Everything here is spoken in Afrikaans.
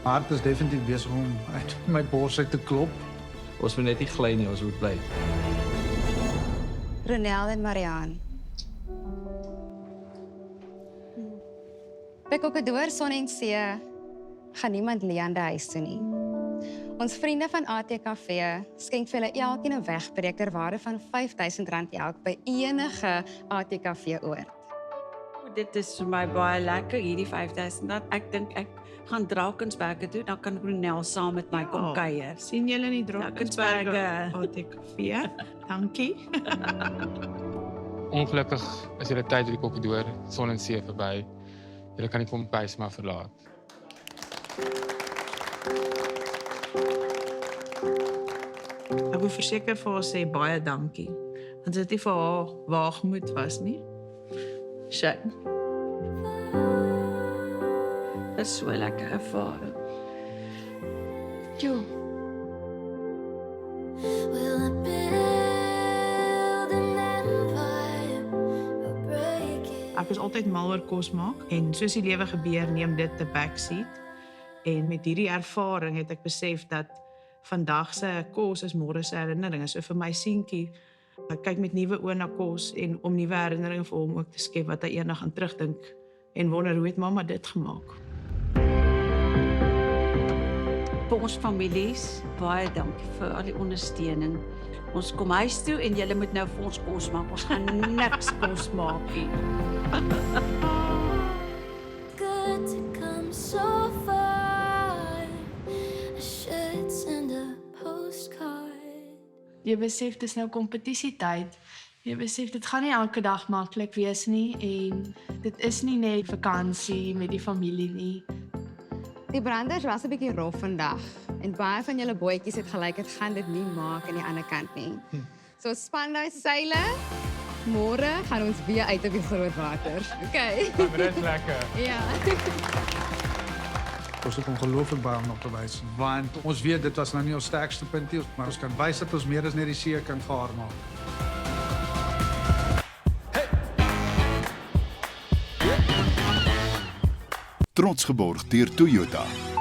hart is definitief besig om uit my bors uit te klop. Ons moet net nie gly nie, ons moet bly. Ronel en Marianne. By Kokedoor, Son en See gaan niemand Leande huis toe nie. Ons vriende van ATKV skenk vir hulle elkeen 'n wegbreker waarde van R5000 elk by enige ATKV oord. Dit is vir my baie lekker, hierdie R5000. Ek dink ek gaan Drakensberge toe, dan kan Ronel saam met my kom kuier. Sien julle in die Drakensberge Drakensberge. ATKV? Dankie. Ongelukkig is julle tyd by die Kokedoor, Son en See verby. Julle kan die kombuis maar verlaat. Ek wil verseker vir haar sê baie dankie. Want dit nie vir haar waagmoed was nie. Shame. Dit is so lekker ervaring. Jo. Ek is altyd mal oor kos maak en soos die lewe gebeur, neem dit 'n backseat. En met hierdie ervaring het ek besef dat vandag se kos is môre se herinneringe. So vir my seentjie, ek kyk met nuwe oë na kos en om nuwe herinneringe vir hom ook te skep wat hy eendag gaan terugdink en wonder hoe het mamma dit gemaak. Vir ons families, baie dankie vir al die ondersteuning. Ons kom huis toe en julle moet nou vir ons kos maak. Ons gaan niks kos maak nie. Good to come so far. I should send a postcard. Jy besef dis nou kompetisietyd. Jy besef dit gaan nie elke dag maklik wees nie en dit is nie net vakansie met die familie nie. Die branders was 'n bietjie rof vandag en baie van julle bootjies het gelyk dit gaan dit nie maak aan die ander kant nie. So span daai seile. Môre gaan ons weer uit op die groot water. Okay. Dit is lekker. Ja. Ons het ongelooflik baie om nog te wys, want ons weet dit was nou nie ons sterkste punt nie, maar ons kan wys dat ons meer as net die see kan gaar maak. Trots geborg deur Toyota.